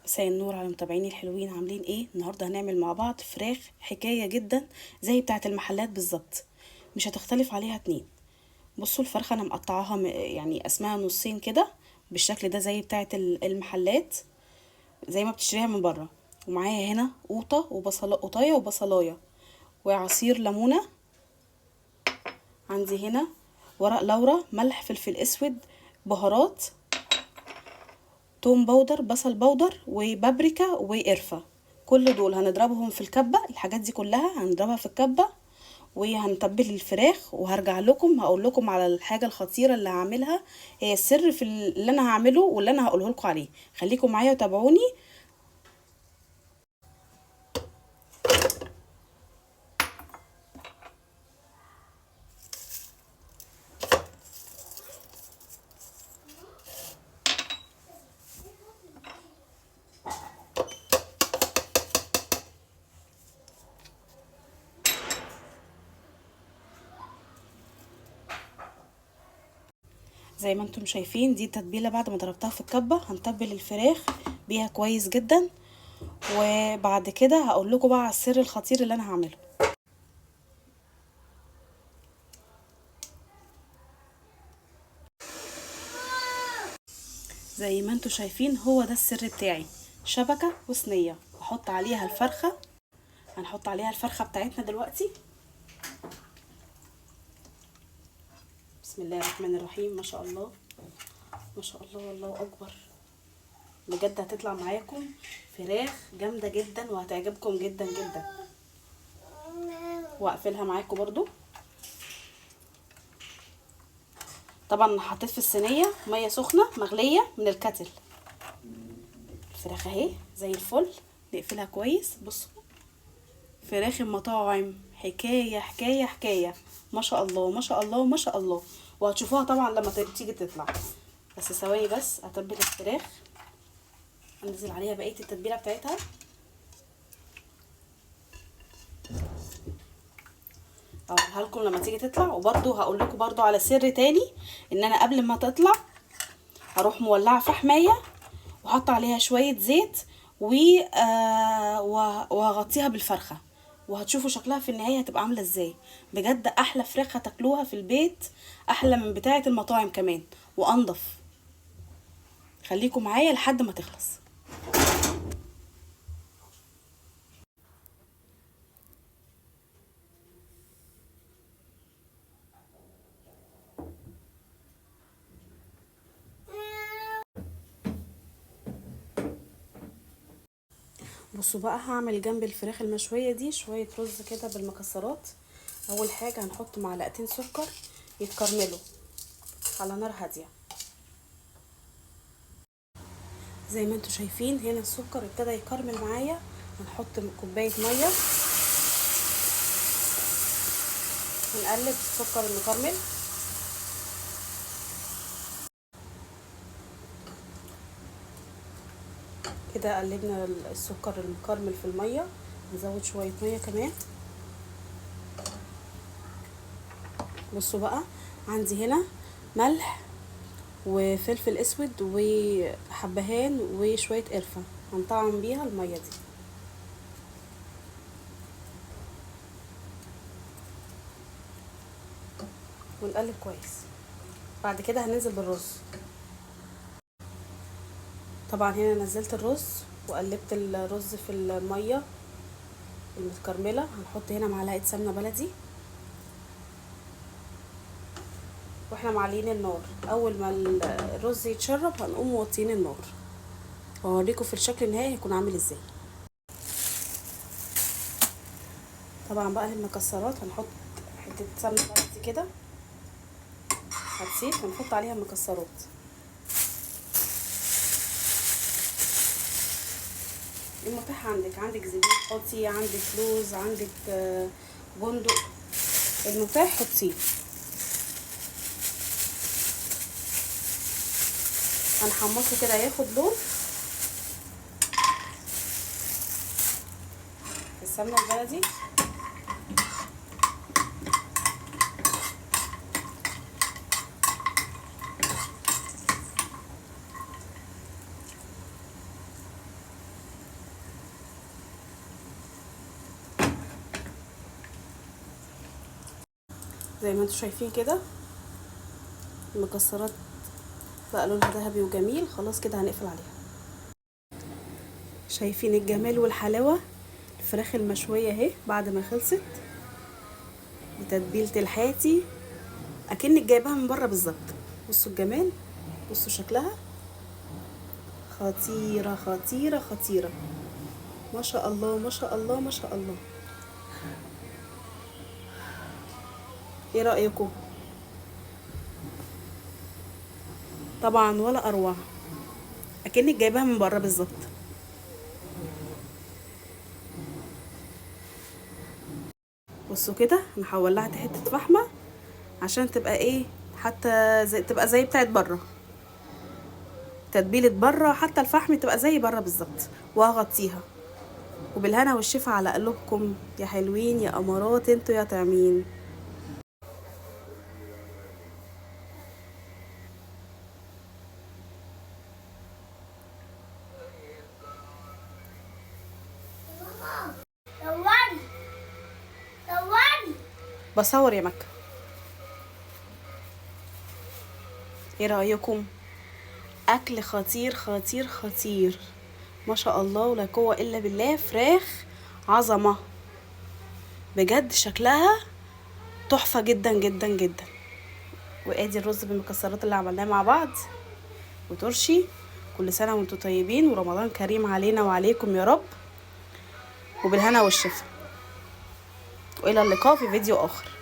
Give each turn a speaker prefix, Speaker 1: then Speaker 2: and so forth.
Speaker 1: مساء النور على متابعيني الحلوين، عاملين ايه؟ النهارده هنعمل مع بعض فراخ حكايه جدا زي بتاعه المحلات بالظبط، مش هتختلف عليها اتنين. بصوا الفرخه انا مقطعاها يعني قسمها نصين كده بالشكل ده زي بتاعه المحلات، زي ما بتشتريها من بره. ومعايا هنا قوطه قطايه وبصلايه وعصير ليمونه. عندي هنا ورق لورا، ملح، فلفل اسود، بهارات، توم باودر، بصل باودر، وبابريكا وقرفة. كل دول هنضربهم في الكبة، الحاجات دي كلها هنضربها في الكبة وهنتبل الفراخ، وهرجع لكم هقول لكم على الحاجة الخطيرة اللي هعملها، هي السر في اللي انا هعمله واللي انا هقوله لكم عليه. خليكم معايا وتابعوني. زي ما انتم شايفين دي التتبيلة بعد ما ضربتها في الكبة، هنتبل الفراخ بيها كويس جدا، وبعد كده هقول لكم بقى على السر الخطير اللي انا هعمله. زي ما انتم شايفين هو ده السر بتاعي، شبكة وصينية احط عليها الفرخة. هنحط عليها الفرخة بتاعتنا دلوقتي. بسم الله الرحمن الرحيم، ما شاء الله ما شاء الله، والله اكبر. بجد هتطلع معاكم فراخ جامدة جدا وهتعجبكم جدا جدا. واقفلها معاكم برضو. طبعا حطيت في الصينية مية سخنة مغلية من الكتل. الفراخ اهي زي الفل، نقفلها كويس. بصوا فراخ المطاعم حكاية حكاية حكاية، ما شاء الله ما شاء الله ما شاء الله. وهتشوفوها طبعا لما تيجي تطلع. بس ثواني بس اتبل الفراخ، انزل عليها بقية التتبيلة بتاعتها. اوريها لكم لما تيجي تطلع. وبرده هقول لكم برده على سر تاني، ان انا قبل ما تطلع هروح مولعه فحمايه وحط عليها شويه زيت وهغطيها بالفرخه، وهتشوفوا شكلها في النهايه هتبقى عامله ازاي. بجد احلى فراخ هتاكلوها في البيت، احلى من بتاعه المطاعم كمان وانضف. خليكم معايا لحد ما تخلص. بصوا بقى هعمل جنب الفراخ المشويه دي شويه رز كده بالمكسرات. اول حاجه هنحط معلقتين سكر يتكرملوا على نار هاديه. زي ما انتم شايفين هنا السكر ابتدى يكرمل معايا. هنحط كوبايه ميه ونقلب السكر المكرمل. كده قلبنا السكر المكرمل في الميه. نزود شويه ميه كمان. بصوا بقى عندي هنا ملح وفلفل اسود وحبهان وشويه قرفه، هنطعم بيها الميه دي. ونقلب كويس. بعد كده هننزل بالرز. طبعا هنا نزلت الرز وقلبت الرز في الميه المتكرمله. هنحط هنا معلقه سمنه بلدي واحنا معلين النار. اول ما الرز يتشرب هنقوم موطين النار، وهوريكم في الشكل النهائي هيكون عامل ازاي. طبعا بقى المكسرات هنحط حته سمنه بلدي كده هتسيح ونحط عليها مكسرات. المتاح عندك زبيب حطي، عندك لوز، عندك بندق، المتاح حطيه. هنحمصه كده ياخد لون السمنه البلدي. زي ما انتم شايفين كده المكسرات بقى لونها ذهبي وجميل. خلاص كده هنقفل عليها. شايفين الجمال والحلاوه؟ الفراخ المشويه اهي بعد ما خلصت بتتبيله الحاتي اكنك جايباها من بره بالظبط. بصوا الجمال، بصوا شكلها خطيره خطيره خطيره. ما شاء الله ما شاء الله ما شاء الله. ايه رايكم؟ طبعا ولا اروع، اكنك جايباها من بره بالظبط. بصوا كده انا هولعت حته فحمه عشان تبقى ايه، حتى تبقى زي بتاعت بره، تتبيله بره، حتى الفحم تبقى زي بره بالظبط. وهغطيها. وبالهنا والشفا على قلوبكم يا حلوين يا امارات انتوا يا طعمين. بصور يا مكة. ايه رأيكم؟ اكل خطير خطير خطير ما شاء الله ولا قوة الا بالله. فراخ عظمة بجد، شكلها تحفة جدا جدا جدا. وادي الرز بالمكسرات اللي عملناه مع بعض وترشي. كل سنة وانتم طيبين ورمضان كريم علينا وعليكم يا رب. وبالهنا والشفا، والى اللقاء في فيديو اخر.